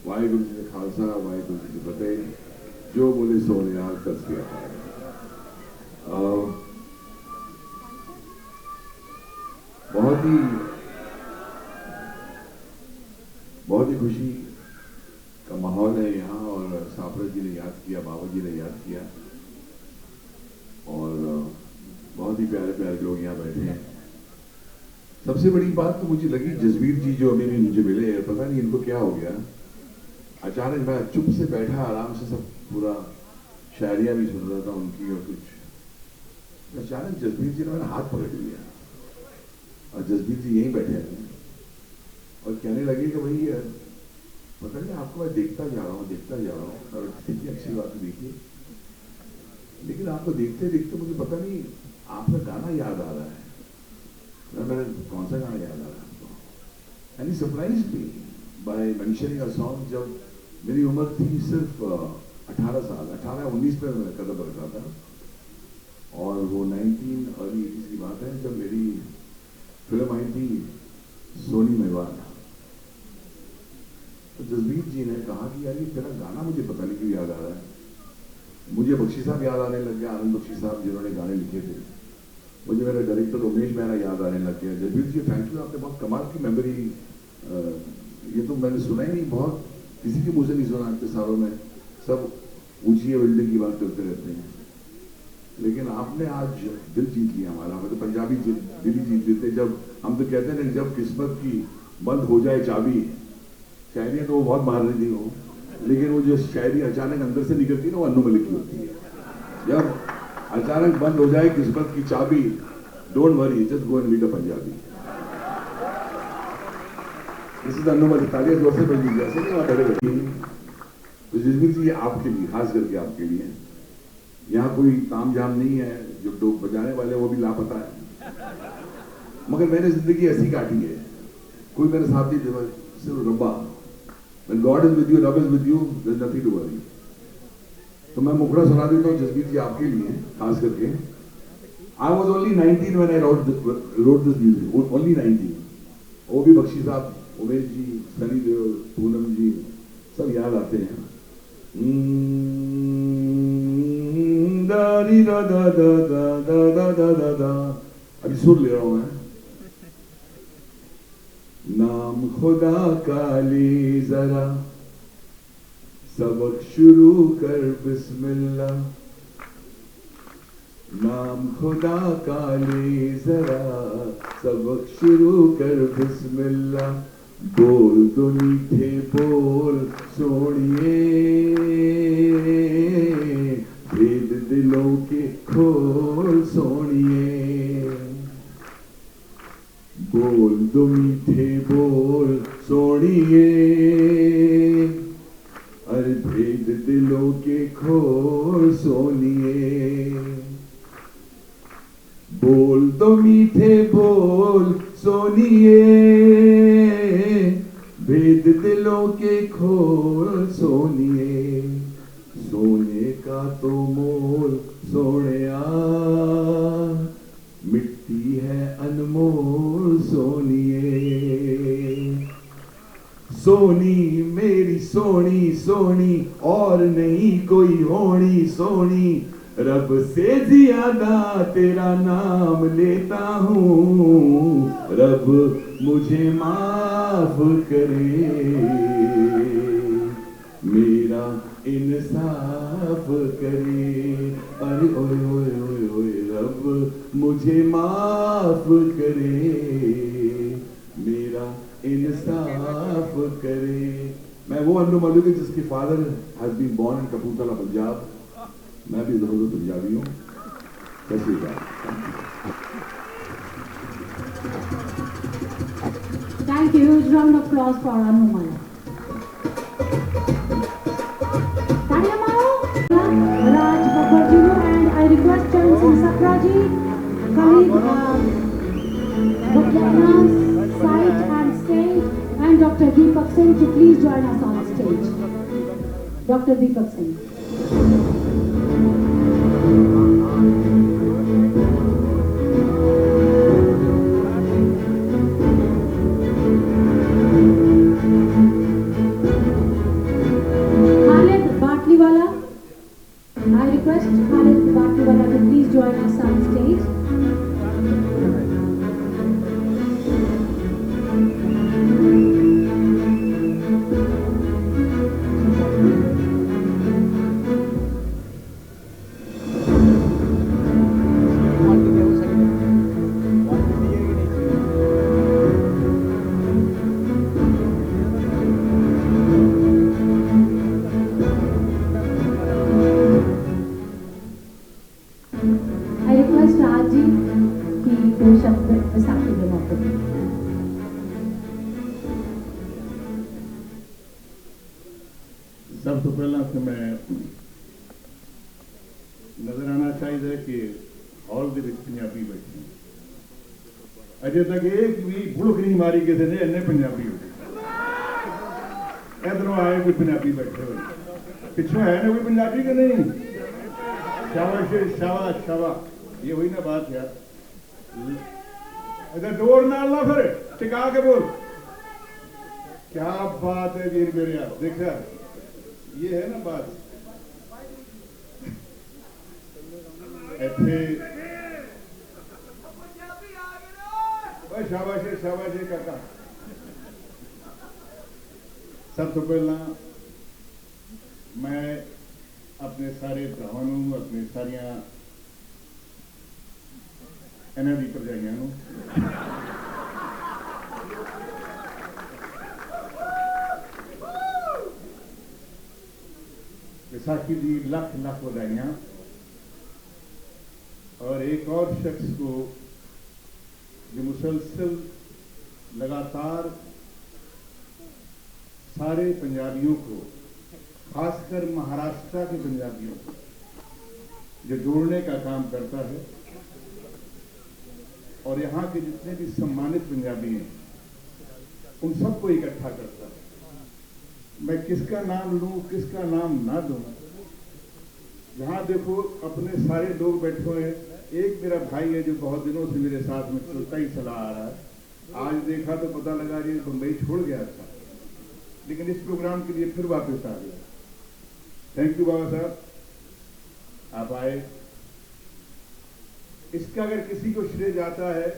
वाहिगुरु जी का खालसा वाहिगुरु जी की फतेह। जो बोले सो यार कस गया। बहुत ही खुशी का माहौल है यहाँ और साफरत जी ने याद किया, बाबा जी ने याद किया और बहुत ही प्यारे प्यारे लोग यहाँ बैठे हैं। सबसे बड़ी बात तो मुझे लगी जसबीर जी जो अभी भी मुझे मिले, पता नहीं इनको क्या हो गया। अचानक मैं चुप से बैठा आराम से सब पूरा शायरियाँ भी सुन रहा था उनकी और कुछ अचानक जसबीर जी ने मेरा हाथ पकड़ लिया और जसबीर जी यहीं बैठे हैं और कहने लगे कि भाई पता नहीं आपको मैं देखता जा रहा हूँ और अच्छी बात देखिए, लेकिन आपको देखते देखते मुझे पता नहीं आपका गाना याद आ रहा है। मैंने कौन सा गाना याद आ रहा है आपको? And surprise me by mentioning a song. जब मेरी उम्र थी सिर्फ 18 साल, 18-19 पे मैं कदम रखा था और वो 19 अर्ली 80s की बात है जब मेरी फिल्म आई थी सोनी मेवाड़। तो जसबीर जी ने कहा कि यार ये तेरा गाना मुझे पता नहीं क्यों याद आ रहा है। मुझे बख्शी साहब याद आने लग गया, आनंद बख्शी साहब जिन्होंने गाने लिखे थे। मुझे मेरा डायरेक्टर उमेश मेहरा याद आने लग गया। जसबीर जी थैंक यू, आपने बहुत कमाल की मेमोरी। ये तो मैंने सुना ही नहीं, बहुत किसी के मुँह से नहीं सुना आज के सालों में। सब ऊंची बिल्डिंग की बात करते रहते हैं, लेकिन आपने आज दिल जीत लिया हमारा। मतलब पंजाबी दिल ही जीत लेते। जब हम तो कहते हैं जब किस्मत की बंद हो जाए चाबी, शायरियाँ तो वो बहुत मार रही थी वो, लेकिन वो जो शायरी अचानक अंदर से निकलती है ना वो अन्नू मलिक की होती है। जब अचानक बंद हो जाए किस्मत की चाबी, don't worry just go and read a Punjabi. इसी अन्नू मलिक तालियां जोर से बज लीजिए, ऐसे नहीं वहाँ खड़े बैठी। तो जसबीर जी आपके लिए, खास करके आपके लिए, यहाँ कोई ताम झाम नहीं है, जो दो बजाने वाले वो भी लापता है, मगर मैंने जिंदगी ऐसी काटी है। कोई मेरे साथ नहीं, सिर्फ रब्बा। When God is with you, Rabb is with you, there is nothing to worry। तो मैं मुखड़ा सुना देता हूँ जसबीर जी आपके लिए खास करके। I was only 19 when I wrote this music, only 19। वो भी बख्शी साहब, उमेश जी, सनी देओल, पूनम जी सब याद आते हैं। अभी सुर ले रहा हूँ मैं। नाम खुदा का ले जरा, सबक शुरू कर बिस्मिल्लाह। नाम खुदा का ले जरा, सबक शुरू कर बिस्मिल्लाह। बोल दो मीठे बोल सोनिए, भेद दिलों के खोल सोनिए। बोल दो मीठे बोल सोनिए, अरे भेद दिलों के खोल सोनिए। बोल दो मीठे बोल सोनिए, भेद दिलों के खोल सोनिए। सोने का तो मोल सोनिया, मिट्टी है अनमोल सोनिए। सोनी मेरी सोनी सोनी, और नहीं कोई होनी सोनी। रब से ज्यादा तेरा नाम लेता हूँ, रब मुझे माफ करे, मेरा इंसाफ करे। अरे ओए ओए ओए ओए, रब मुझे माफ करे, मेरा इंसाफ करे। मैं वो अन्नू मल्लू जिसके father has been born in Kapurthala Punjab. मैं भी जरूर पंजाबी हूँ। सत श्री अकाल। Thank you. Huge round of applause for Annu Malla. Raj Babbarjinu, and I request Charan Singh Sakraji, Khalid Bukwana, Site and Stage, and Dr. Deepak Singh to please join us on stage. Dr. Deepak Singh. I request Khalid Batliwala to please join us on stage. I request Raji ki do shabd Vaisakhi ke mauke pe. सब तो पहला तो मैं नजर आना चाहिए कि hall के पंजाबी बैठे अजे तक एक भी भुड़क नहीं मारी किसी ने इन्ने पंजाबी हो इधरों आए कोई पंजाबी बैठे हुए पिछों है ना कोई पंजाबी के नहीं। शाबाश शाबाश शाबाश ये हुई ना बात यार। अगर डोर ना फिर टिका के बोल क्या बात है वीर मेरे यार। देखा ये है ना बात ऐसे शाबाश शाबाश काका। सब तो पहला मैं अपने सारे भरावां अपने सारिया इन्हां दी भरजाइयां नूं विसाखी की लख लख बधाइयां। और एक और शख्स को जो मुसलसल लगातार सारे पंजाबियों को खासकर महाराष्ट्र के पंजाबियों को जो जोड़ने का काम करता है और यहाँ के जितने भी सम्मानित पंजाबी हैं उन सबको इकट्ठा करता है। मैं किसका नाम लूं किसका नाम ना दूं। जहां देखो अपने सारे लोग बैठे हुए हैं। एक मेरा भाई है जो बहुत दिनों से मेरे साथ में चलता ही चला आ रहा है। आज देखा तो पता लगा ये बम्बई छोड़ गया था लेकिन इस प्रोग्राम के लिए फिर वापस आ गया। थैंक यू बाबा साहब आप आए। इसका अगर किसी को श्रेय जाता है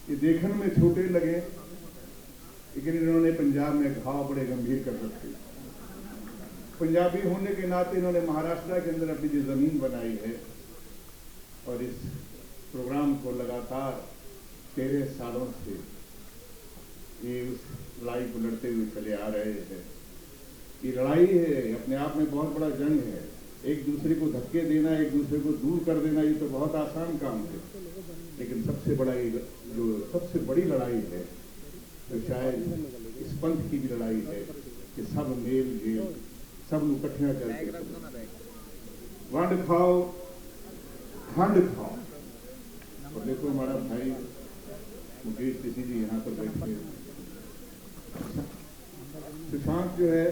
कि देखने में छोटे लगे लेकिन इन्होंने पंजाब में घाव बड़े गंभीर कर रखे। पंजाबी होने के नाते इन्होंने महाराष्ट्र के अंदर अपनी जो जमीन बनाई है और इस प्रोग्राम को लगातार 13 सालों से ये उस लड़ाई को लड़ते हुए चले आ रहे हैं। ये लड़ाई है अपने आप में बहुत बड़ा जंग है। एक दूसरे को धक्के देना एक दूसरे को दूर कर देना ये तो बहुत आसान काम है लेकिन सबसे बड़ा जो सबसे बड़ी लड़ाई है तो शायद इस पंथ की भी लड़ाई है कि सब मेल जेल सब इकट्ठा करके वंड खाओ खंड खाओ। और देखो हमारा भाई मुकेश ऋषि जी यहाँ पर बैठे सुशांत जो है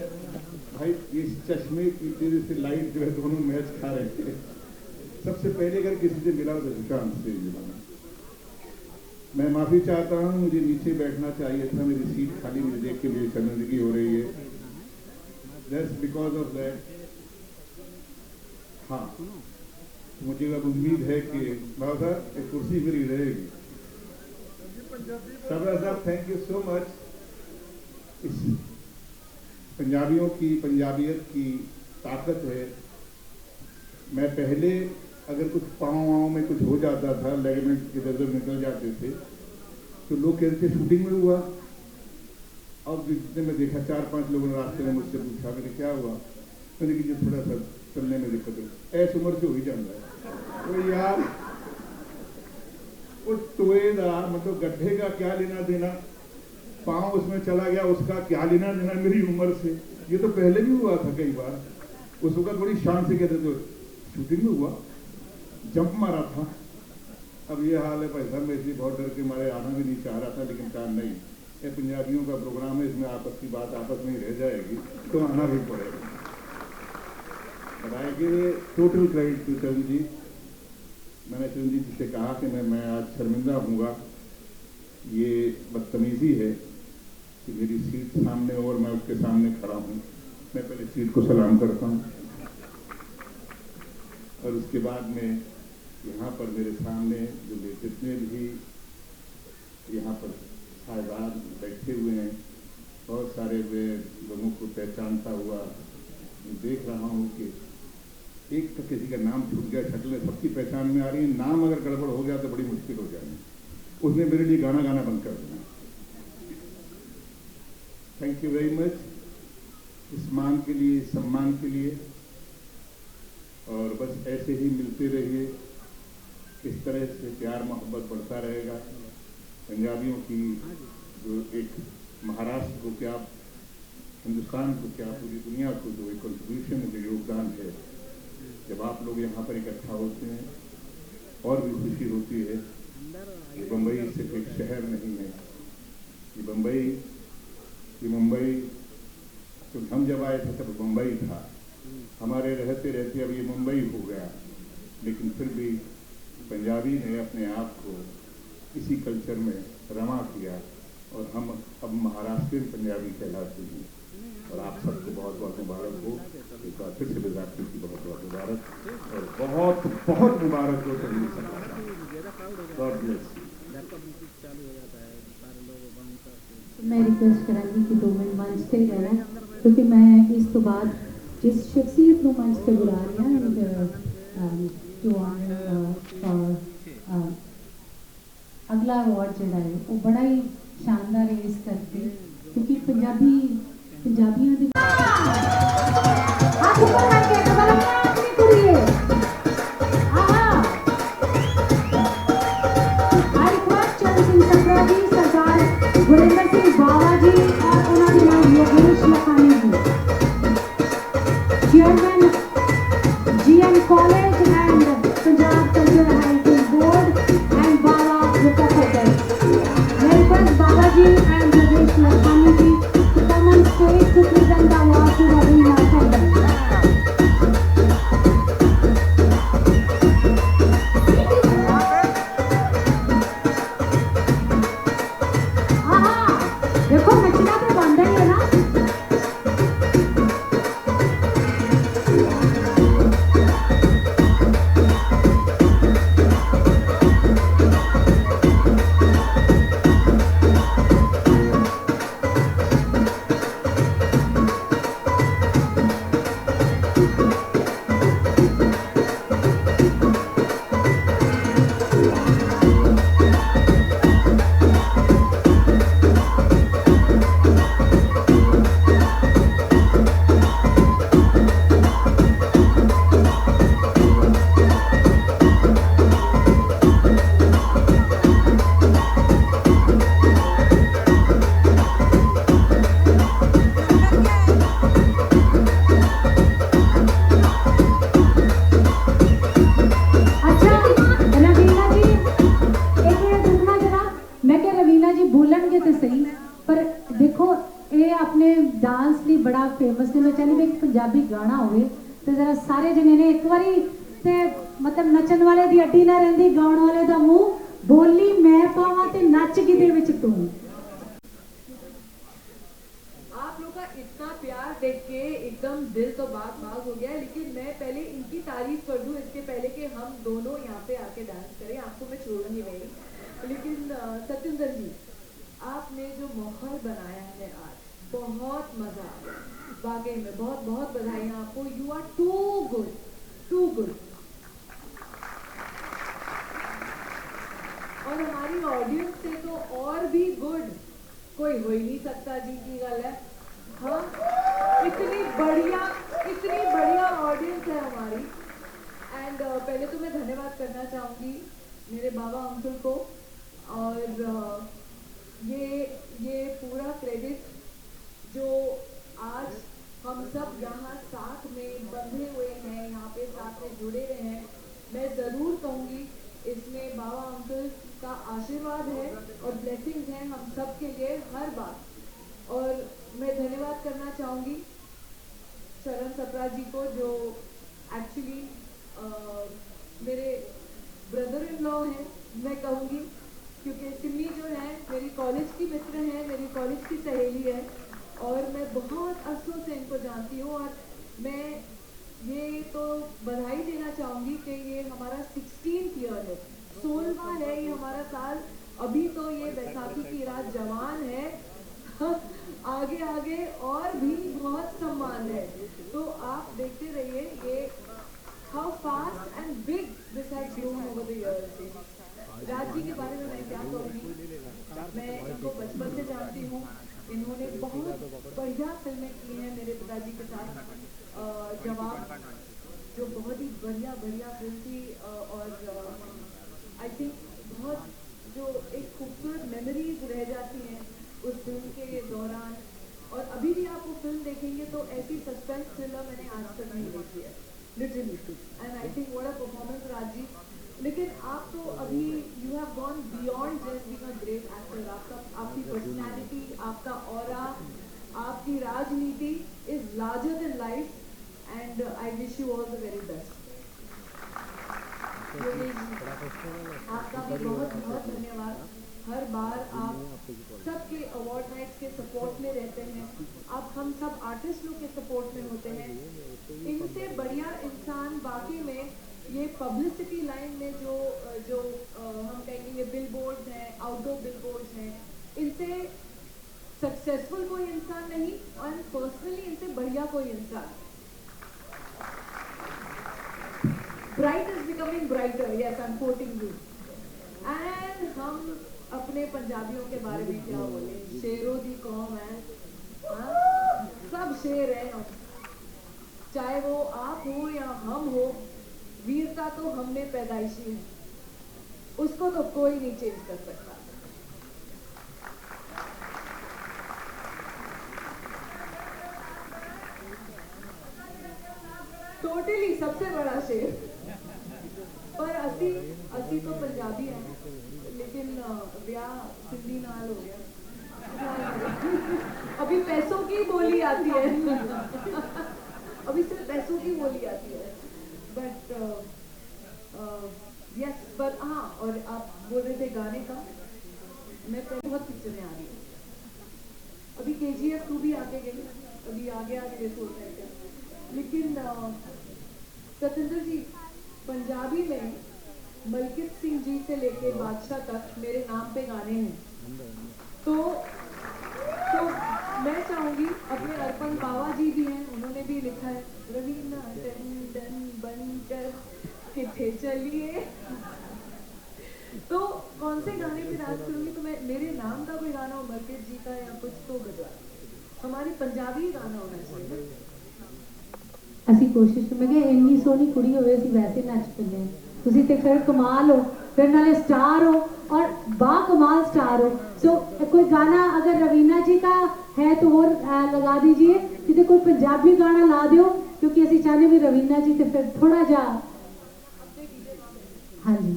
भाई इस चश्मे की तेरे से लाइट जो है दोनों मैच खा रहे थे। सबसे पहले अगर किसी से मिला तो सुशांत से मिला। मैं माफी चाहता हूँ मुझे नीचे बैठना चाहिए था। मेरी सीट खाली मुझे देख के मेरी शर्मिंदगी हो रही है जस्ट बिकॉज ऑफ दैट। हाँ मुझे अब उम्मीद है कि बाबा साहब एक कुर्सी मेरी रहेगी। सबरा साहब थैंक यू सो मच। इस पंजाबियों की पंजाबियत की ताकत है। मैं पहले अगर कुछ पाँव वाँव में कुछ हो जाता था लेगमेंट इधर उधर निकल जाते थे तो लोग कहते थे शूटिंग में हुआ। अब जितने में देखा 4-5 लोगों ने रास्ते में मुझसे पूछा, मैंने क्या हुआ, मैंने कि थोड़ा सा चलने में दिक्कत है। ऐसी उम्र से हो ही जाता है। तो यार वो टोएदार मतलब गड्ढे का क्या लेना देना, पाँव उसमें चला गया उसका क्या लेना देना मेरी उम्र से। ये तो पहले भी हुआ था कई बार। उस वक्त बड़ी शान से कहते थे शूटिंग में हुआ, जंप मारा था। अब ये हाल है भाई साहब, मैं इसलिए बहुत डर के मारे आना भी नहीं चाह रहा था, लेकिन कहा नहीं, ये पंजाबियों का प्रोग्राम है, इसमें आपस की बात आपस में ही रह जाएगी तो आना भी पड़ेगा। बताया कि टोटल क्रेडिट टू चरण जी। मैंने चरण जी से कहा कि मैं आज शर्मिंदा हूँगा, ये बदतमीजी है कि मेरी सीट सामने और मैं उसके सामने खड़ा हूँ। मैं पहले सीट को सलाम करता हूँ और उसके बाद में यहाँ पर मेरे सामने जो जितने भी यहाँ पर साहिबान बैठे हुए हैं, बहुत सारे वे लोगों को पहचानता हुआ देख रहा हूँ कि एक तो किसी का नाम छूट गया, शक्लें सबकी पहचान में आ रही है, नाम अगर गड़बड़ हो गया तो बड़ी मुश्किल हो जाएगी। उसने मेरे लिए गाना गाना बंद कर दिया। थैंक यू वेरी मच इस मान के लिए, सम्मान के लिए, और बस ऐसे ही मिलते रहिए, इस तरह से प्यार मोहब्बत बढ़ता रहेगा। पंजाबियों की जो एक महाराष्ट्र को क्या, हिंदुस्तान को क्या, पूरी दुनिया को जो एक कंट्रीब्यूशन है, जो योगदान है, जब आप लोग यहाँ पर इकट्ठा होते हैं और भी खुशी होती है। ये बम्बई सिर्फ एक शहर नहीं है, ये मुंबई तो हम जब आए थे तब मुंबई था, हमारे रहते रहते अब ये मुंबई हो गया। लेकिन फिर भी पंजाबी ने अपने आप को इसी कल्चर में रमा किया और हम अब महाराष्ट्रियन पंजाबी कहलाते हैं। और आप सबको बहुत बहुत मुबारक हो, एक बार फिर से बैसाखी की बहुत बहुत मुबारक और बहुत बहुत मुबारक हो। God bless you. मैं रिक्वेस्ट करांगी कि 2 मिनट मंच से रहना, क्योंकि मैं इस तो बाद जिस शख्सियत को मंच पे बुला रही हूँ अगला अवार्ड जोड़ा है वो बड़ा ही शानदार है इस करके, क्योंकपंजाबियों की गुरिंदर सिंह बावा जी और उन्होंने नाम Yogesh Lakhani ji, chairman GN college and Punjab cultural heritage board and Bawa representative. मैं request Baba ji and Yogesh Lakhani ji to come on stage to present the award to Ravina Tandon. देखो नचना तो बंदा ही है ना। फेमस ने मैं चाहती भी पंजाबी गाना होवे तो जरा सारे जने ने एक बारी ते मतलब नचन वाले दी अड्डी ना रहंदी, गाउन वाले दा मुंह, बोली मैं पावा ते नच गिदे विच तू। आप लोग का इतना प्यार देख के एकदम दिल तो बाग हो गया। लेकिन मैं पहले इनकी तारीफ कर दूं इसके पहले कि हम दोनों यहाँ पे आके डांस करें, आपको मैं छोड़ूंगी नहीं। लेकिन सत्येंद्र जी, आपने जो माहौल बनाया है आज, बहुत मजा आया, वाकई में बहुत बहुत बधाई आपको। You are too good, too good. और हमारी हमारी ऑडियंस से तो और भी गुड कोई हो ही नहीं सकता जी की गल है। हाँ, इतनी बढ़िया ऑडियंस है हमारी। एंड पहले तो मैं धन्यवाद करना चाहूँगी मेरे बाबा अंकल को, और ये पूरा क्रेडिट जो आज हम सब यहाँ साथ में बंधे हुए हैं, यहाँ पे साथ में जुड़े हुए हैं, मैं ज़रूर कहूँगी इसमें बाबा अंकल का आशीर्वाद है और ब्लेसिंग्स हैं हम सब के लिए हर बार। और मैं धन्यवाद करना चाहूँगी शरण सप्रा जी को, जो एक्चुअली मेरे ब्रदर इन लॉ हैं मैं कहूँगी, क्योंकि सिमी जो है मेरी कॉलेज की मित्र है, मेरी कॉलेज की सहेली है, और मैं बहुत अरसों से इनको जानती हूँ। और मैं ये तो बधाई देना चाहूँगी कि ये हमारा 16th ईयर है, 16वां है ये हमारा साल। अभी तो ये बैसाखी की रात जवान है, आगे आगे और भी बहुत सम्मान है। तो आप देखते रहिए ये how fast and big this has grown over the years. Raj ji के बारे में मैं क्या कहूँगी, मैं इनको बचपन से जानती हूँ। इन्होंने बहुत बढ़िया फिल्में की हैं मेरे पिताजी के साथ। जवाब जो बहुत ही बढ़िया फिल्म थी, और आई थिंक बहुत जो एक खूबसूरत मेमोरीज रह जाती हैं उस फिल्म के दौरान। और अभी भी आप वो फिल्म देखेंगे तो ऐसी सस्पेंस थ्रिलर मैंने आज तक नहीं देखी है, literally. And I think what a performance Raj ji. लेकिन आप तो अभी you have gone beyond just being a great actor. आपकी पर्सनैलिटी, आपका ऑरा, आपकी राजनीति is larger than life, and I wish you all the very best. आपका भी बहुत धन्यवाद। हर बार आप सबके अवार्ड नाइट्स के सपोर्ट में रहते हैं, आप हम सब आर्टिस्ट लोग के सपोर्ट में होते हैं। इनसे बढ़िया इंसान वाकई में ये पब्लिसिटी लाइन में जो हम कहेंगे ये बिलबोर्ड्स हैं, आउटडोर बिलबोर्ड्स हैं, इनसे सक्सेसफुल कोई इंसान नहीं, और पर्सनली इनसे बढ़िया कोई इंसान। Bright is becoming brighter, yes I am quoting you. And हम अपने पंजाबियों के बारे में क्या बोले, शेरों दी कौम है, हाँ? सब शेर हैं, चाहे वो आप हो या हम हो। वीरता तो हमने पैदाइशी है, उसको तो कोई नहीं चेंज कर सकता। टोटली सबसे बड़ा शेर। पर असी तो पंजाबी है, लेकिन ब्याह सिंधी नाल हो गया। अभी पैसों की बोली आती है अभी सिर्फ पैसों की बोली आती है। बट यस, पर हाँ, और आप बोल रहे थे गाने का, मैं पहले बहुत पिक्चरें आ रही हूँ। अभी KGF 2 भी आगे गई, अभी आगे सोच रहे थे। लेकिन सतेंद्र जी, पंजाबी में मलकित सिंह जी से लेके बादशाह तक मेरे नाम पे गाने हैं। तो मैं चाहूंगी, अपने अर्पण बाबा जी भी हैं, उन्होंने भी लिखा है रवीना टंडन बनकर किथे चलिए। तो कौन से गाने पे डांस करूंगी, तो मैं मेरे नाम का कोई गाना हो, मलकित जी का या कुछ, तो बजा। हमारे पंजाबी गाना होना चाहिए। ਅਸੀਂ ਕੋਸ਼ਿਸ਼ ਕਰਾਂਗੇ ਇੰਨੀ ਸੋਹਣੀ ਕੁੜੀ ਹੋਵੇ, ਅਸੀਂ ਵੈਸੇ ਨੱਚ ਪੈਂਦੇ ਹਾਂ। ਤੁਸੀਂ ਤੇ ਫਿਰ ਕਮਾਲ ਹੋ, ਫਿਰ ਨਾਲੇ स्टार हो और बाकमाल स्टार हो। सो कोई गाना अगर रवीना जी का है तो और लगा दीजिए, किसी कोई पंजाबी गाना ला दो, क्योंकि ਅਸੀਂ चाहते भी रवीना जी तो फिर थोड़ा जा। हाँ जी,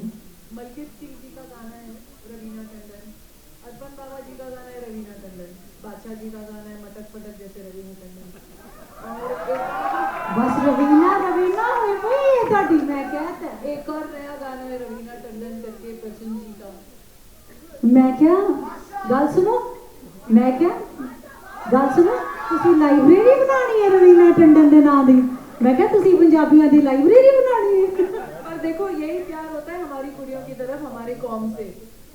मलकित सिंह जी का गाना है रवीना टंडन, अर्पण बाबा जी का गाना है रवीना टंडन, बादशाह जी का गाना है मटक पटक जैसे रवीना टंडन, और बस रवीना मैं कहता एक और नया गाना है रवीना टंडन करके प्रसन्न जी का। मैं क्या गल सुनो, मैं क्या गल सुनो, तुसी लाइब्रेरी बनानी है रवीना टंडन के नाम की। मैं क्या तुसी पंजाबियों की लाइब्रेरी बनानी है। और देखो यही प्यार होता है हमारी कुड़ियों की तरफ, हमारे कौम से।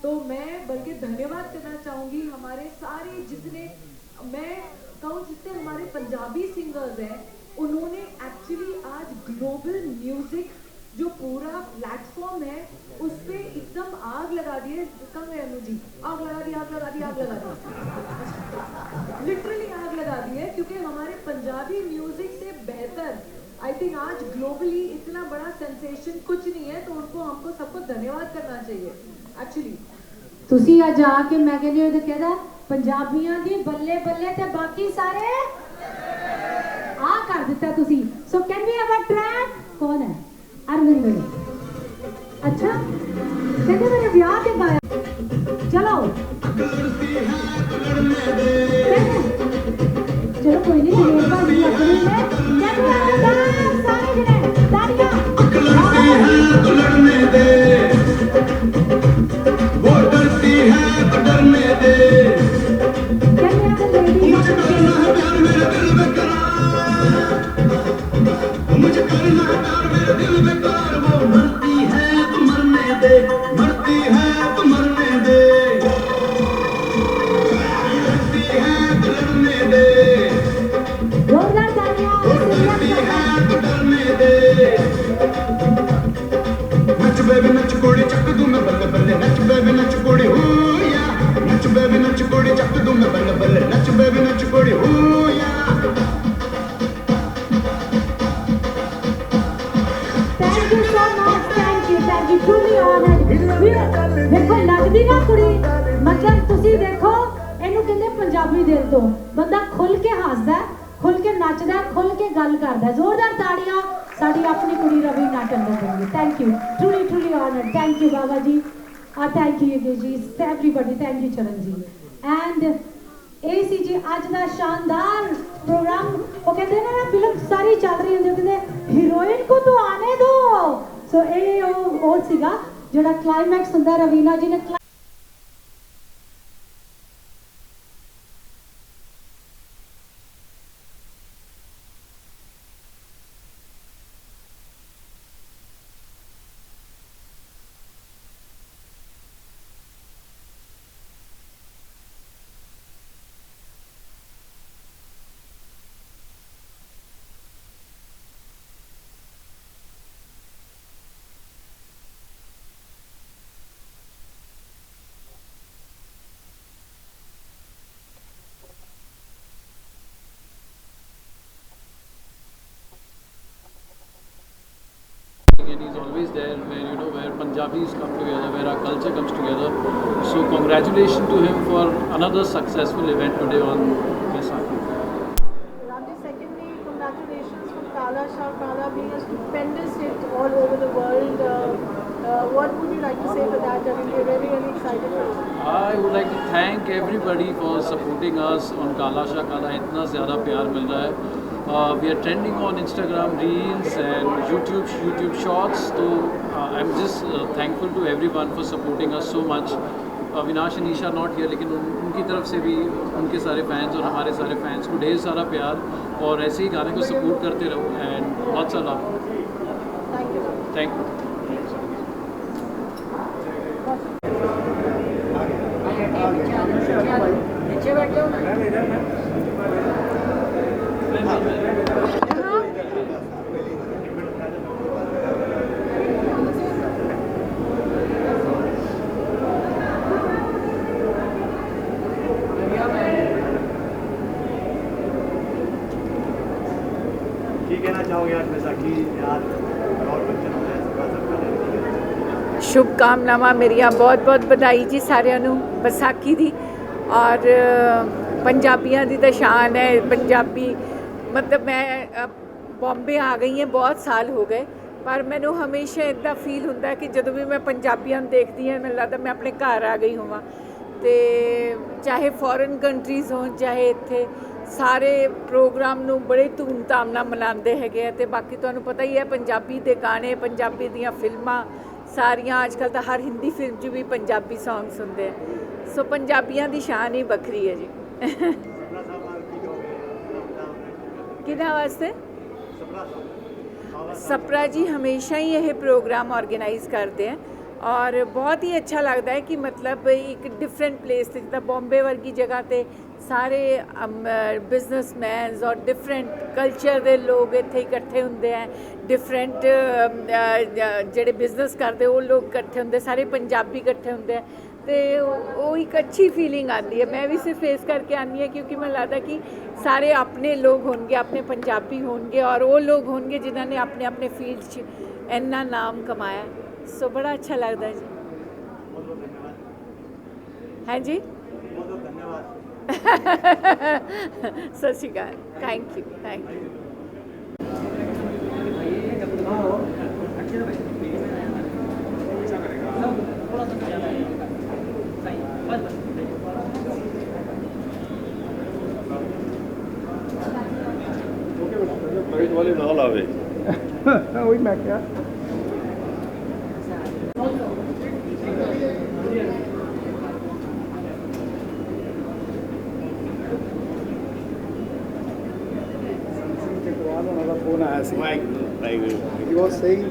तो मैं बल्कि धन्यवाद करना चाहूंगी हमारे सारे जितने, मैं कहूँ जितने हमारे पंजाबी सिंगर्स हैं, उन्होंने एक्चुअली आज ग्लोबल म्यूजिक जो पूरा प्लेटफॉर्म है उस पे एकदम आग लगा दी है। कहाँ गए अनु जी? आग लगा दी, आग लगा दी, आग लगा दी, लिटरली आग लगा दी है, क्योंकि हमारे पंजाबी म्यूजिक से बेहतर आई थिंक आज ग्लोबली इतना बड़ा सेंसेशन कुछ नहीं है, तो उनको हमको सबको धन्यवाद करना चाहिए एक्चुअली। ਤੁਸੀਂ ਅੱਜ ਆ ਕੇ ਮੈਂ ਕਹਿੰਦੀ ਉਹ ਕਹਿੰਦਾ ਪੰਜਾਬੀਆਂ ਦੀ ਬੱਲੇ ਬੱਲੇ ਤੇ ਬਾਕੀ ਸਾਰੇ ਆ ਕਰ ਦਿੱਤਾ ਤੁਸੀਂ। So can we have a track? ਕੌਣ ਹੈ? ਅਰਵਿੰਦ ਨੇ। ਅੱਛਾ ਕਹਿੰਦੇ ਮੇਰੇ ਵਿਆਹ ਤੇ ਗਾਇਆ। ਚਲੋ ਚਲੋ ਕੋਈ ਨਹੀਂ ਮੇਰੇ ਭਾਜੀ ਆਪਣੇ ਨੇ ਕਹਿੰਦੇ ਆ ਸਾਰੇ ਜਣੇ ਤਾੜੀਆਂ। मुझे करना प्यार मेरे दिल बेकार, वो मरती है तो मरने दे, मरती है तो मरने दे, मरती है तो लड़ने दे, जोरदार तालियां। वो डरती है तो डरने दे। नच बेबी नच कोड़ी चक दूं मैं बल्ले बल्ले, नच बेबी नच कोड़ी हो या, नच बेबी नच कोड़ी चक दूं मैं बल्ले बल्ले, नच बेबी नच कोड़ी हो या। Thank you so much, thank you, truly honored। देखो लगदी ना कुड़ी, मतलब ਤੁਸੀਂ ਦੇਖੋ ਇਹਨੂੰ ਕਹਿੰਦੇ ਪੰਜਾਬੀ ਦਿਲ ਤੋਂ ਬੰਦਾ ਖੁੱਲ ਕੇ ਹੱਸਦਾ, ਖੁੱਲ ਕੇ ਨੱਚਦਾ, ਖੁੱਲ ਕੇ ਗੱਲ ਕਰਦਾ। ਜ਼ੋਰਦਾਰ ਤਾੜੀਆਂ ਸਾਡੀ ਆਪਣੀ ਕੁੜੀ ਰਵੀਨਾ ਟੰਡਨ ਦੀ। Thank you, truly honored। Thank you Baba ji, thank you ji, everybody, thank you Charan ji. And ਇਹ ਸੀ ਜੀ ਅੱਜ ਦਾ ਸ਼ਾਨਦਾਰ ਪ੍ਰੋਗਰਾਮ। ਉਹ ਕਹਿੰਦੇ ਨਾ ਫਿਲਮ ਸਾਰੀ ਚੱਲ ਰਹੀ ਹੁੰਦੀ, ਉਹ ਕਹਿੰਦੇ ਹੀਰੋਇਨ ਕੋ ਤੋ ਆਨੇ ਦੋ। ਸੋ ਇਹ ਉਹ ਸੀਗਾ ਜਿਹੜਾ ਕਲਾਈਮੈਕਸ ਹੁੰਦਾ ਰਵੀਨਾ ਜੀ ਨੇ। And he's always there where where Punjabis come together, where our culture comes together. So congratulations to him for another successful event today on Vaisakhi. Ramji, secondly, congratulations from Kala Shah Kala being a stupendous hit all over the world. What would you like to say for that? I mean, we're really excited for it. I would like to thank everybody for supporting us on Kala Shah Kala. इतना ज़्यादा प्यार मिल रहा है। We are trending on Instagram Reels and YouTube Shorts. So I'm just thankful to everyone for supporting us so much. Avinash and Isha not here, लेकिन उनकी तरफ से भी उनके सारे फैंस और हमारे सारे फैंस को ढेर सारा प्यार, और ऐसे ही गाने को सपोर्ट करते रहो and lots of love. Thank you. Thank you. कहना चाहोगे आज बैसाखी याद और बच्चन होना है सबका शुभकामनावां मेरिया बहुत बहुत बधाई जी सारिਆਂ ਨੂੰ ਵਿਸਾਖੀ ਦੀ। और पंजाबियों की तो शान है पंजाबी। मतलब मैं बॉम्बे आ गई हैं, बहुत साल हो गए, पर मैनू हमेशा इदा फील होंदा कि जदों भी मैं पंजाबियों देखती हाँ मैनूं लगदा मैं अपने घर आ गई होवां। ते चाहे फॉरेन कंट्रीज़ होण चाहे इत्थे सारे प्रोग्राम नूं बड़े धूमधाम नाल मनाते हैं। तो बाकी तुहानूं पता ही है पंजाबी दे गाने पंजाबी दियां फिल्मां सारियां अजकल तो हर हिंदी फिल्म च भी पंजाबी सॉन्ग्स हुंदे हैं। सो पंजाबियों की शान ही बखरी है जी। किहदे वास्ते? सपरा जी हमेशा ही यह प्रोग्राम ऑर्गेनाइज करते हैं और बहुत ही अच्छा लगता है कि मतलब एक डिफरेंट प्लेस से जिदा बॉम्बे वर्गी जगह पे ਸਾਰੇ ਬਿਜ਼ਨਸਮੈਨਸ ਔਰ ਡਿਫਰੈਂਟ ਕਲਚਰ ਦੇ ਲੋਕ ਇੱਥੇ ਇਕੱਠੇ ਹੁੰਦੇ ਹੈ ਡਿਫਰੈਂਟ ਜਿਹੜੇ ਬਿਜ਼ਨਸ ਕਰਦੇ ਉਹ ਲੋਕ ਇਕੱਠੇ ਹੁੰਦੇ ਸਾਰੇ ਪੰਜਾਬੀ ਇਕੱਠੇ ਹੁੰਦੇ ਹੈ ਤੇ ਉਹ ਇੱਕ ਅੱਛੀ ਫੀਲਿੰਗ ਆਉਂਦੀ ਹੈ ਮੈਂ ਵੀ ਸਿਰਫ ਫੇਸ ਕਰਕੇ ਆਉਂਦੀ ਹਾਂ ਕਿਉਂਕਿ ਮੈਨੂੰ ਲੱਗਦਾ ਕਿ ਸਾਰੇ ਆਪਣੇ ਲੋਕ ਹੋਣਗੇ ਆਪਣੇ ਪੰਜਾਬੀ ਹੋਣਗੇ ਔਰ ਉਹ ਲੋਕ ਹੋਣਗੇ ਜਿਨ੍ਹਾਂ ਨੇ ਆਪਣੇ ਆਪਣੇ ਫੀਲਡ 'ਚ ਇੰਨਾ ਨਾਮ ਕਮਾਇਆ ਸੋ ਬੜਾ ਅੱਛਾ ਲੱਗਦਾ ਜੀ ਹਾਂਜੀ ਸਤਿ ਸ਼੍ਰੀ ਅਕਾਲ ਥੈਂਕ ਯੂ ਵਾਲੇ ਨਾਲ ਆਵੇ ਉਹੀ ਮੈਂ ਕਿਹਾ फोन आया सी he was saying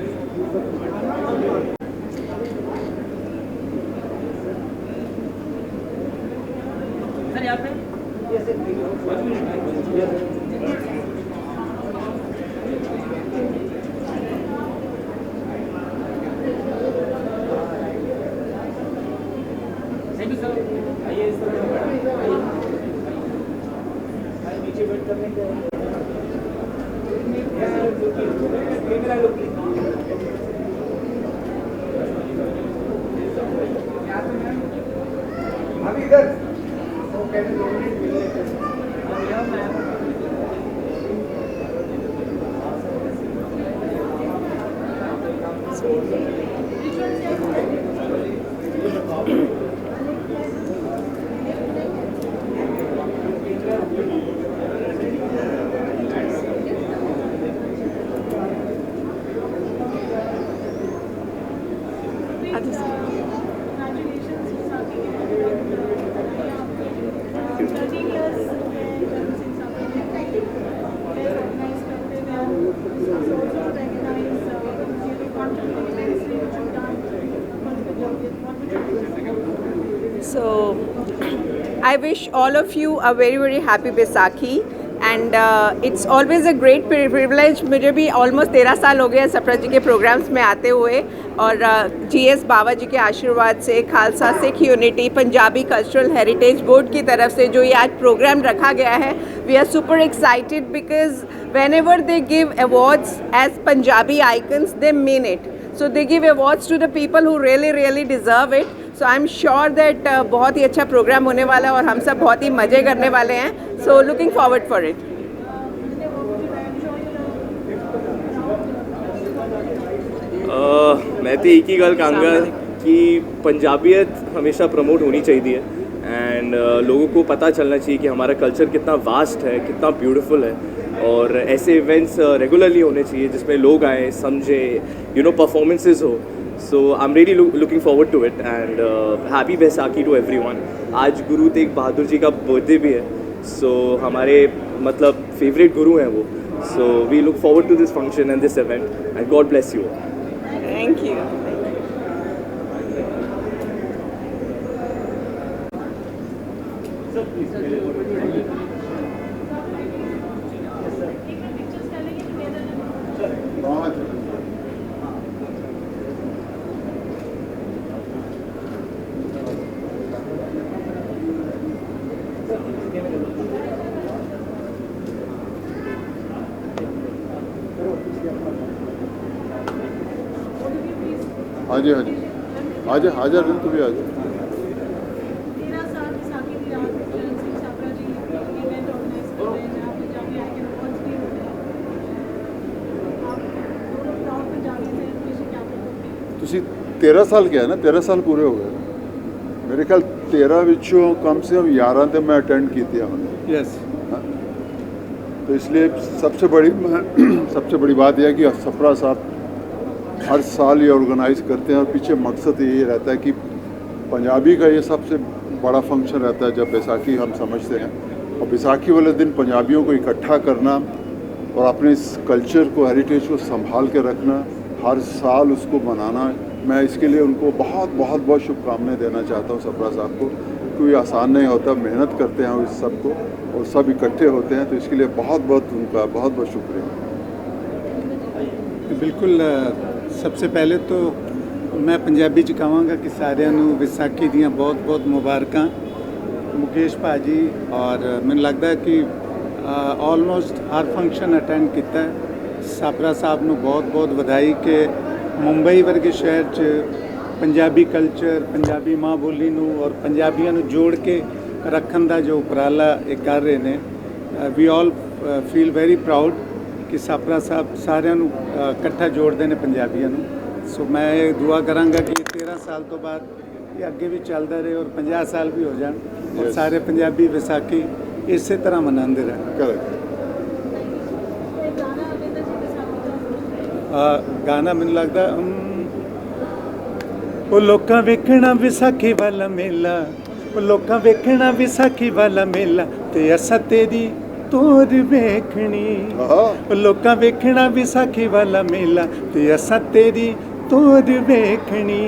So, I wish all of you a very, very happy Baisakhi. And it's always a great privilege. मुझे भी almost 13 साल हो गए सप्रा जी के प्रोग्राम्स में आते हुए और GS बाबा जी के आशीर्वाद से Khalsa Sikh unity Punjabi cultural heritage board की तरफ से जो ये आज प्रोग्राम रखा गया है we are super excited because whenever they give awards as Punjabi icons they mean it. So they give awards to the people who really deserve it. So I'm sure that बहुत ही अच्छा programme होने वाला है और हम सब बहुत ही मज़े करने वाले हैं. So looking forward for it. मैं तो एक ही गल कहूँगा कि पंजाबियत हमेशा प्रमोट होनी चाहिए एंड लोगों को पता चलना चाहिए कि हमारा कल्चर कितना वास्ट है कितना ब्यूटीफुल है और ऐसे इवेंट्स रेगुलरली होने चाहिए जिसमें लोग आए समझे परफॉर्मेंसेस हो. So I am really looking forward to it and happy Baisakhi to everyone. आज गुरु तेग बहादुर जी का बर्थडे भी है. सो हमारे मतलब फेवरेट गुरु हैं वो. So we look forward to this function and this event and God bless you. Thank you. हाँ जी हाँ जी आजा आजा दिन तो भी आजा. 13 साल बैसाखी की रात चरण सिंह छाबड़ा जी इवेंट ऑर्गेनाइज कर रहे हैं जहाँ पंजाबी आइकन अवार्ड्स भी होते हैं. आप दोनों प्राउड पंजाबी से मुझे क्या कहोगे? ਤੁਸੀਂ 13 ਸਾਲ ਗਿਆ ਨਾ 13 ਸਾਲ ਪੂਰੇ ਹੋ ਗਏ ਮੇਰੇ ਖਿਆਲ 13 ਵਿੱਚੋਂ कम से कम 11 ਤੇ मैं अटेंड ਕੀਤੇ ਹਨ. यस तो इसलिए सबसे बड़ी बात यह है कि सफरा साहब हर साल ये ऑर्गेनाइज़ करते हैं और पीछे मकसद यही रहता है कि पंजाबी का ये सबसे बड़ा फंक्शन रहता है जब बैसाखी हम समझते हैं और बैसाखी वाले दिन पंजाबियों को इकट्ठा करना और अपने इस कल्चर को हेरिटेज को संभाल के रखना हर साल उसको मनाना. मैं इसके लिए उनको बहुत शुभकामनाएं देना चाहता हूँ सफरा साहब को कोई आसान नहीं होता, मेहनत करते हैं इस सब को और सब इकट्ठे होते हैं, तो इसके लिए बहुत बहुत उनका बहुत बहुत शुक्रिया। बिल्कुल, सबसे पहले तो मैं पंजाबी च कहांगा कि सारिਆਂ ਨੂੰ ਵਿਸਾਖੀ ਦੀਆਂ ਬਹੁਤ-ਬਹੁਤ ਮੁਬਾਰਕਾਂ। मुकेश भाजी और मैंने लगता है कि ऑलमोस्ट हर फंक्शन अटेंड किया है। साबरा साहब ਨੂੰ बहुत-बहुत ਵਧਾਈ कि मुंबई वर्गे शहर च पंजाबी कल्चर, पंजाबी माँ बोली ਨੂੰ और पंजाबियों ਨੂੰ जोड़ के रखने का जो उपराला ये कर रहे हैं। We all feel very proud कि साबरा साहब सारिਆਂ ਨੂੰ इकट्ठा जोड़ते हैं पंजाबियों ਨੂੰ। सो मैं ये दुआ करांगा कि 13 साल तो बाद ये अगे भी चलता रहे और 50 साल भी हो जाए और सारे पंजाबी विसाखी इस तरह मनाते रहें। गाना मैंने लगता वो लोकां वेखना विसाखी वाला मेला, वो लोकां वेखना विसाखी वाला मेला ते असां तेरी तोर वेखनी। लोकां वेखना विसाखी वाला मेला ते असां तेरी तोर वेखनी।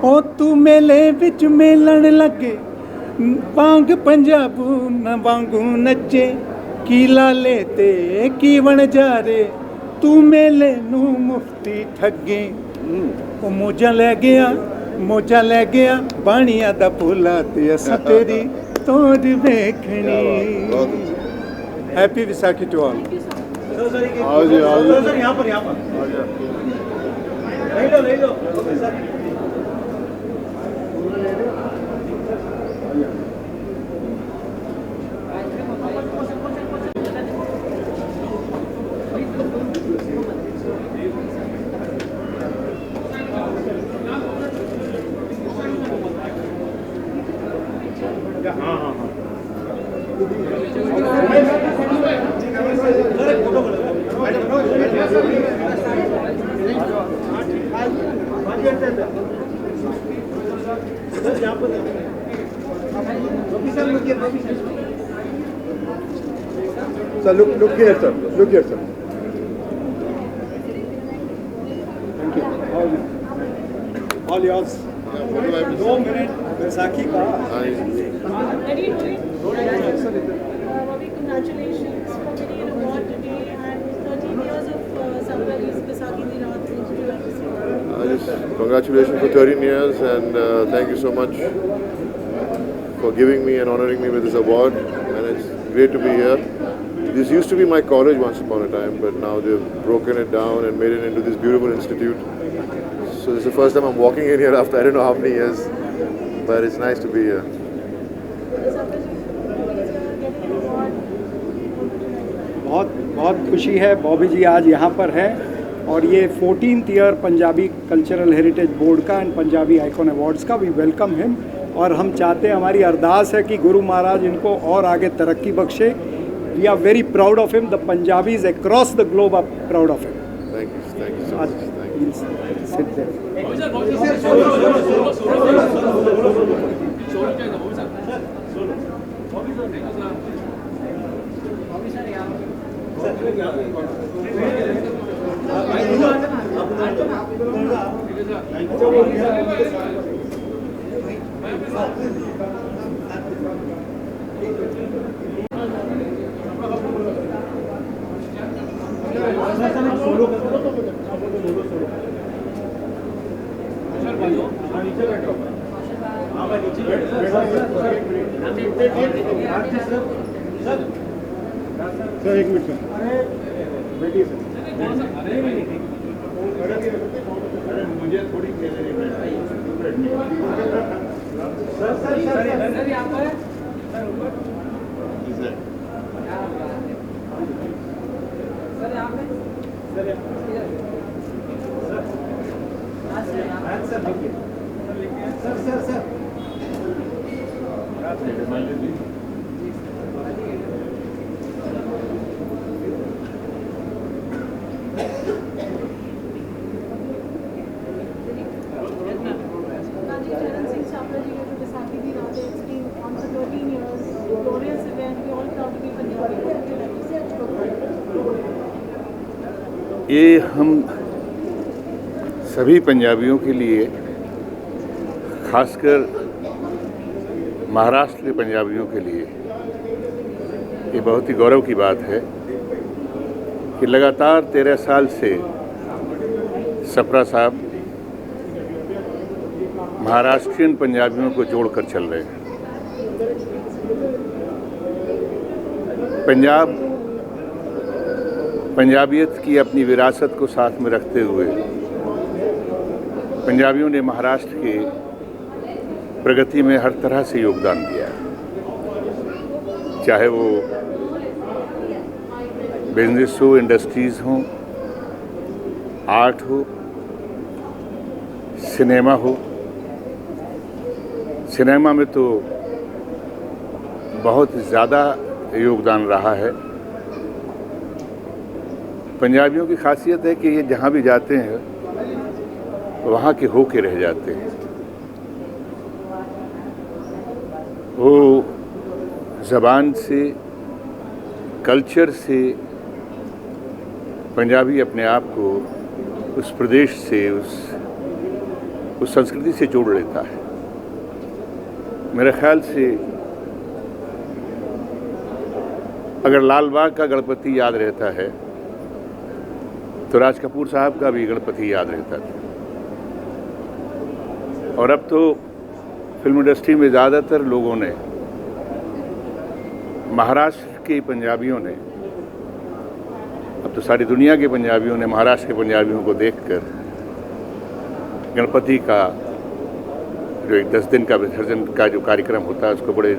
ओ तू मेले विच मेलण लगे वांग पंजाबू न वांगू नचे, की लाले ते की वणजारे तू मेले नू मुफ्ती ठगे। ओ मोजा ले गया बाणिया दा फूला ते असां तेरी तोर वेखनी। Happy Visakhi to all. Sir यहाँ पर ले लो। Sir, look here, sir. Look here, sir. Thank you. All yours. 2 minute Baisakhi का। Ravi, congratulations for winning an award today and 13 years of Sabraji's Vaisakhi Di Raat. What would you like to say? Just congratulations for 13 years and thank you so much for giving me and honoring me with this award, and it's great to be here. This used to be my college once upon a time, but now they've broken it down and made it into this beautiful institute. So this is the first time I'm walking in here after I don't know how many years, but it's nice to be here. बहुत बहुत खुशी है बॉबी जी आज यहाँ पर है और ये 14th year Punjabi cultural heritage board का एंड पंजाबी आइकॉन अवार्ड्स का। वी वेलकम हिम और हम चाहते हैं, हमारी अरदास है कि गुरु महाराज इनको और आगे तरक्की बख्शे। We are very proud of him. The Punjabis across the globe are proud of him. Thank you so much. Sir एक मिनट सर, बैठिए सर। मुझे थोड़ी ये हम सभी पंजाबियों के लिए, खासकर महाराष्ट्र के पंजाबियों के लिए ये बहुत ही गौरव की बात है कि लगातार 13 साल से सप्रा साहब महाराष्ट्रियन पंजाबियों को जोड़कर चल रहे हैं। पंजाबियत की अपनी विरासत को साथ में रखते हुए पंजाबियों ने महाराष्ट्र की प्रगति में हर तरह से योगदान दिया, चाहे वो बिजनेस हो, इंडस्ट्रीज़ हों, आर्ट हो, सिनेमा हो। सिनेमा में तो बहुत ज़्यादा योगदान रहा है। पंजाबियों की खासियत है कि ये जहाँ भी जाते हैं वहाँ के होके रह जाते हैं। वो ज़बान से, कल्चर से पंजाबी अपने आप को उस प्रदेश से, उस संस्कृति से जोड़ लेता है। मेरे ख्याल से अगर लाल बाग का गणपति याद रहता है तो राज कपूर साहब का भी गणपति याद रहता था। और अब तो फिल्म इंडस्ट्री में ज़्यादातर लोगों ने, महाराष्ट्र के पंजाबियों ने, अब तो सारी दुनिया के पंजाबियों ने महाराष्ट्र के पंजाबियों को देखकर गणपति का जो एक 10 दिन का विसर्जन का जो कार्यक्रम होता है उसको बड़े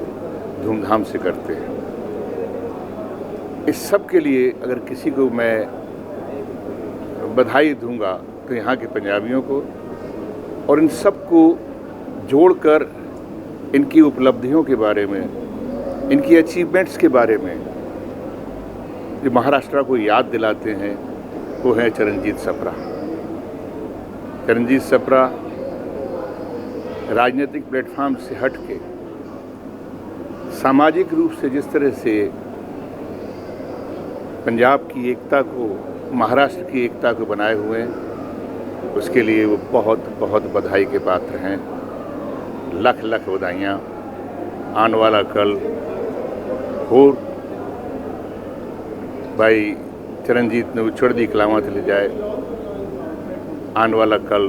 धूमधाम से करते हैं। इस सब के लिए अगर किसी को मैं बधाई दूंगा तो यहाँ के पंजाबियों को, और इन सब को जोड़कर इनकी उपलब्धियों के बारे में, इनकी अचीवमेंट्स के बारे में जो महाराष्ट्र को याद दिलाते हैं वो हैं चरणजीत सप्रा। चरणजीत सप्रा राजनीतिक प्लेटफॉर्म से हट के सामाजिक रूप से जिस तरह से पंजाब की एकता को, महाराष्ट्र की एकता को बनाए हुए हैं, उसके लिए वो बहुत बहुत बधाई के पात्र हैं। लख लख बधाइयाँ। आने वाला कल और भाई चरणजीत ने चढ़दी कलावां ते ले जाए। आने वाला कल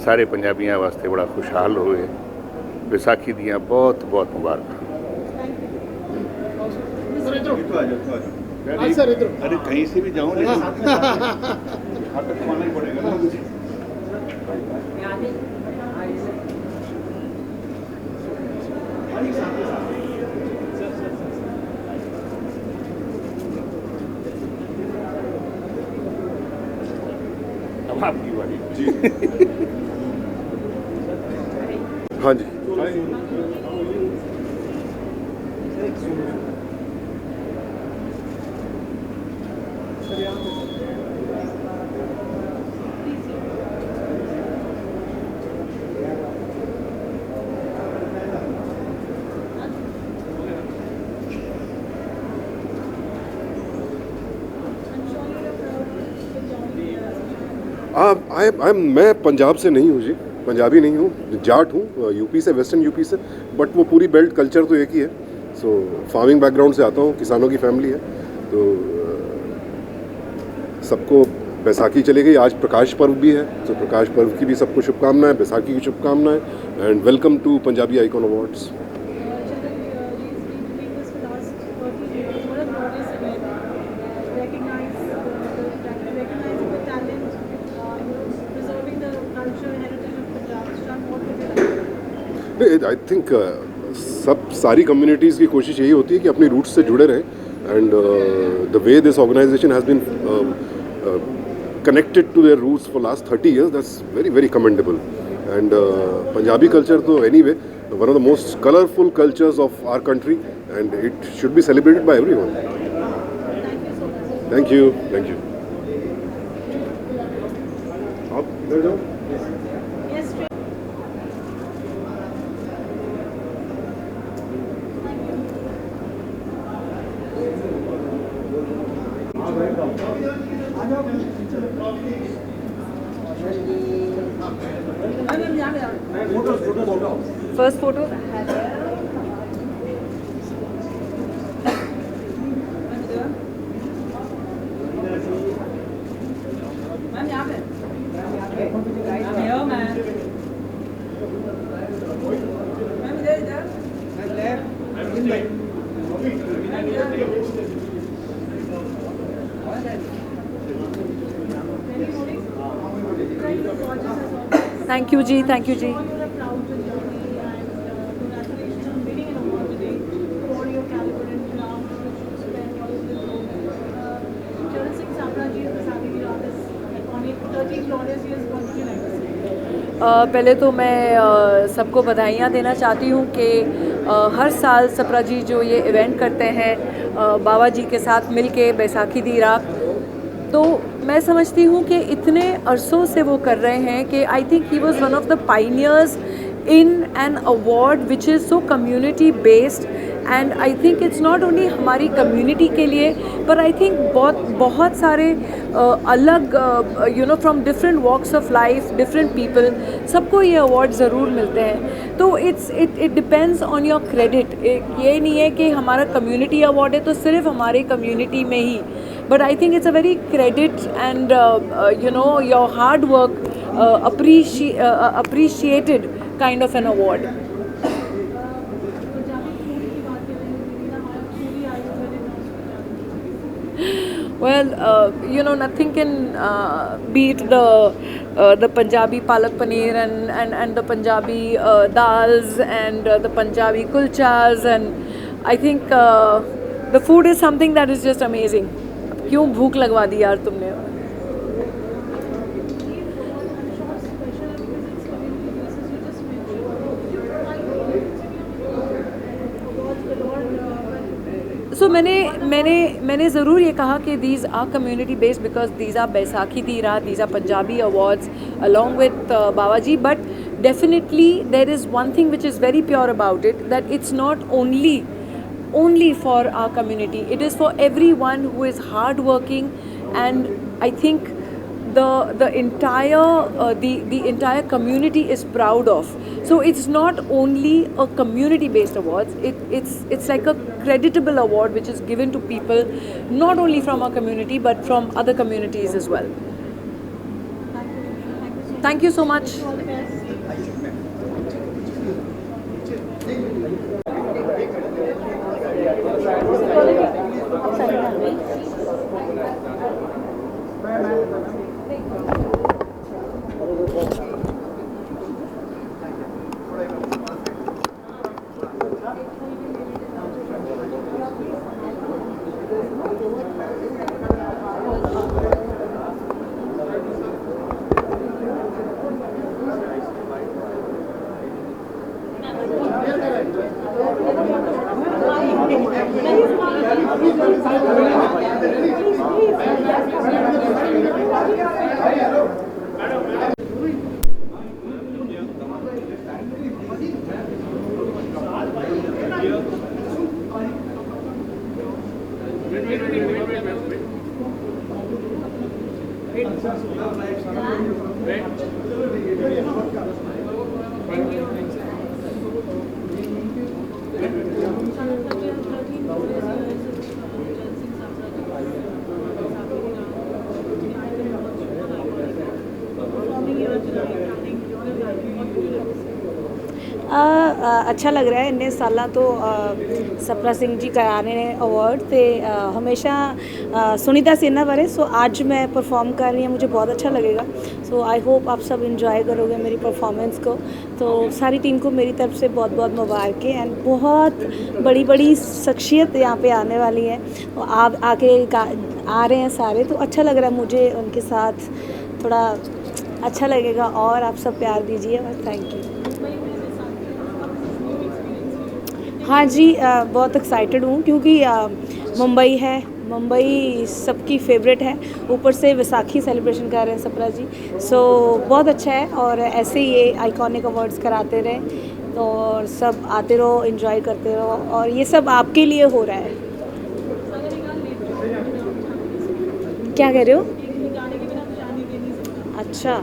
सारे पंजाबियों वास्ते बड़ा खुशहाल होए। विसाखी दियाँ बहुत बहुत मुबारक। अरे कहीं से भी जाऊँ लेकिन हाथ तक कमाना ही पड़ेगा ना मुझे। अब आपकी बारी जी। हाँ जी। मैं पंजाब से नहीं हूँ जी, पंजाबी नहीं हूँ, जाट हूँ, यूपी से, वेस्टर्न यूपी से, बट वो पूरी बेल्ट कल्चर तो एक ही है। सो फार्मिंग बैकग्राउंड से आता हूँ, किसानों की फैमिली है। तो सबको बैसाखी चली गई, आज प्रकाश पर्व भी है, तो प्रकाश पर्व की भी सबको शुभकामनाएं, बैसाखी की शुभकामनाएं, and welcome to Punjabi icon awards. I think सारी कम्युनिटीज़ की कोशिश यही होती है कि अपनी रूट्स से जुड़े रहें, and the way this organisation has been connected to their roots for last 30 years, that's very very commendable. And Punjabi culture तो anyway one of the most colorful cultures of our country, and it should be celebrated by everyone. Thank you, thank you. आप इधर जाओ। First photo. Thank you ji, thank you ji. पहले तो मैं सबको बधाइयाँ देना चाहती हूँ कि हर साल सप्रा जी जो ये इवेंट करते हैं बाबा जी के साथ मिलके बैसाखी दी रात, तो मैं समझती हूँ कि इतने अरसों से वो कर रहे हैं कि I think he was one of the Pioneers in an award which is so community based, and I think it's not only हमारी community के लिए, पर I think बहुत सारे अलग from different walks of life, different people, सबको ये award ज़रूर मिलते हैं। तो it depends on your credit। ये नहीं है कि हमारा community award है तो सिर्फ हमारे community में ही, but I think it's a very credit and your hard work appreciated kind of an award. Well, nothing can beat the Punjabi palak paneer and the Punjabi dals and the Punjabi kulchas, and I think the food is something that is just amazing. क्यों भूख लगवा दी यार तुमने? So मैंने ज़रूर ये कहा कि these are community based because these are Baisakhi Di Raat, these are Punjabi awards along with Babaji, but definitely there is one thing which is very pure about it, that it's not only for our community, it is for everyone who is hardworking, and I think the entire community is proud of. So it's not only a community based awards, it's like a creditable award which is given to people not only from our community but from other communities as well. Thank you so much. अच्छा लग रहा है। इन्ने साल तो सप्रा सिंह जी कराने ने award तो हमेशा सुनीता सिन्हा बारे, सो आज मैं परफॉर्म कर रही हूँ, मुझे बहुत अच्छा लगेगा। सो आई होप आप सब इंजॉय करोगे मेरी परफॉर्मेंस को। तो सारी टीम को मेरी तरफ से बहुत बहुत मुबारकें, एंड बहुत बड़ी बड़ी शख्सियत यहाँ पे आने वाली हैं, आप आके आ रहे हैं सारे, तो अच्छा लग रहा है मुझे उनके साथ, थोड़ा अच्छा लगेगा। और आप सब प्यार दीजिए और थैंक यू। हाँ जी, बहुत एक्साइटेड हूँ क्योंकि मुंबई है, मुंबई सबकी फेवरेट है, ऊपर से वैसाखी सेलिब्रेशन कर रहे हैं सप्रा जी, सो बहुत अच्छा है। और ऐसे ही ये आइकॉनिक अवार्ड्स कराते रहें और सब आते रहो, एंजॉय करते रहो, और ये सब आपके लिए हो रहा है। क्या कह रहे हो? अच्छा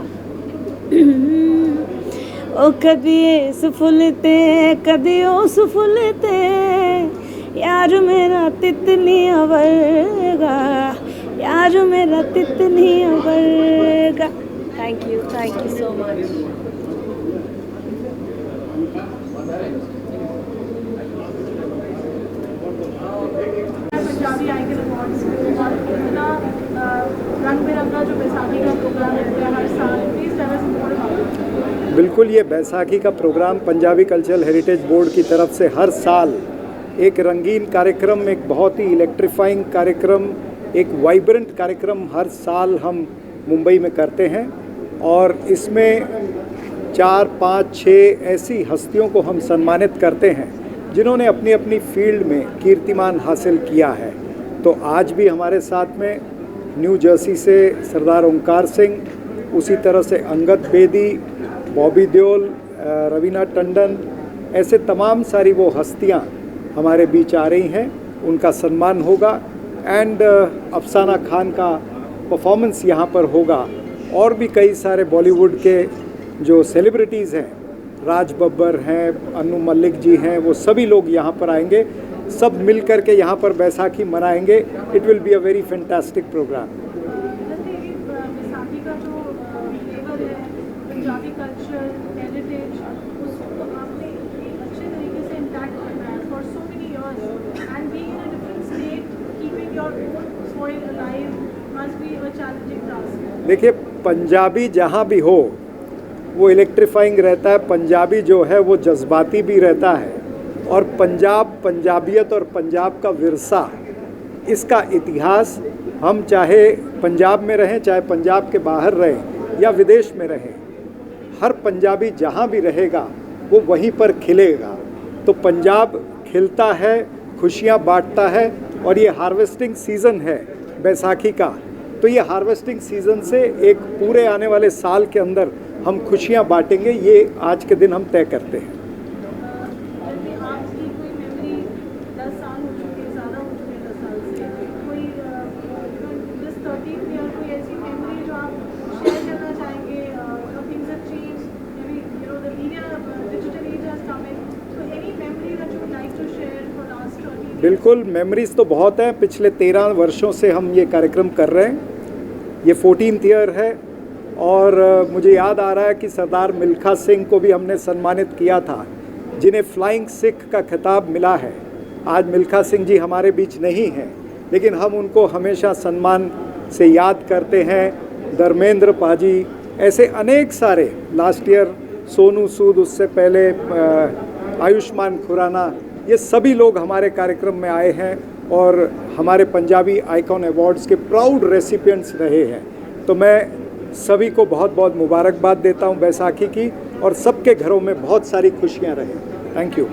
ओ कदी इस फुलते कदी उस फुलते, यार मेरा तितली वर्गा, यार मेरा तितली वर्गा। Thank you so much. Punjabi icon awards और इतना रंग बिरंगा जो बैसाखी का प्रोग्राम रहता है हर साल, please tell us more about it. बिल्कुल, ये बैसाखी का programme Punjabi cultural heritage board की तरफ से हर साल एक रंगीन कार्यक्रम, एक बहुत ही इलेक्ट्रीफाइंग कार्यक्रम, एक वाइब्रेंट कार्यक्रम हर साल हम मुंबई में करते हैं और इसमें 4, 5, 6 ऐसी हस्तियों को हम सम्मानित करते हैं जिन्होंने अपनी अपनी फील्ड में कीर्तिमान हासिल किया है। तो आज भी हमारे साथ में न्यू जर्सी से सरदार ओंकार सिंह, उसी तरह से अंगद बेदी, बॉबी देओल, रवीना टंडन, ऐसे तमाम सारी वो हस्तियां हमारे बीच आ रही हैं, उनका सम्मान होगा एंड अफसाना खान का परफॉर्मेंस यहाँ पर होगा। और भी कई सारे बॉलीवुड के जो सेलिब्रिटीज़ हैं, राज बब्बर हैं, अनु मल्लिक जी हैं, वो सभी लोग यहाँ पर आएंगे। सब मिल कर के यहाँ पर बैसाखी मनाएंगे। It will be a very fantastic programme. Baisakhi का जो फ्लेवर है, पंजाबी कल्चर, हेरिटेज, उसको आपने अच्छे तरीके से इंटैक्ट करना है for so many years and being in a different state, keeping your own soil alive must be a challenging task. देखिए, पंजाबी जहाँ भी हो वो इलेक्ट्रीफाइंग रहता है। पंजाबी जो है वो जज्बाती भी रहता है और पंजाब, पंजाबियत और पंजाब का विरसा, इसका इतिहास, हम चाहे पंजाब में रहें, चाहे पंजाब के बाहर रहें या विदेश में रहें, हर पंजाबी जहाँ भी रहेगा वो वहीं पर खिलेगा। तो पंजाब खिलता है, खुशियाँ बांटता है और ये हार्वेस्टिंग सीज़न है बैसाखी का। तो ये हार्वेस्टिंग सीज़न से एक पूरे आने वाले साल के अंदर हम खुशियाँ बांटेंगे, ये आज के दिन हम तय करते हैं। आपकी कोई मेमोरी 10 साल हो चुके, ज़्यादा हो चुके 10 साल से, कोई दिस 13th ईयर कोई ऐसी मेमोरी जो आप शेयर करना चाहेंगे? Things have changed, maybe you know the media, digital age has come in, so any memory that you would like to share for last 13 years? बिल्कुल, memories तो बहुत हैं। पिछले 13 वर्षों से हम ये कार्यक्रम कर रहे हैं, ये 14th ईयर है और मुझे याद आ रहा है कि सरदार मिल्खा सिंह को भी हमने सम्मानित किया था, जिन्हें फ्लाइंग सिख का खिताब मिला है। आज मिल्खा सिंह जी हमारे बीच नहीं हैं, लेकिन हम उनको हमेशा सम्मान से याद करते हैं। धर्मेंद्र पाजी, ऐसे अनेक सारे, लास्ट ईयर सोनू सूद, उससे पहले आयुष्मान खुराना, ये सभी लोग हमारे कार्यक्रम में आए हैं और हमारे पंजाबी आइकॉन अवार्ड्स के प्राउड रेसिपिएंट्स रहे हैं। तो मैं सभी को बहुत बहुत मुबारकबाद देता हूं बैसाखी की और सबके घरों में बहुत सारी खुशियां रहें। Thank you.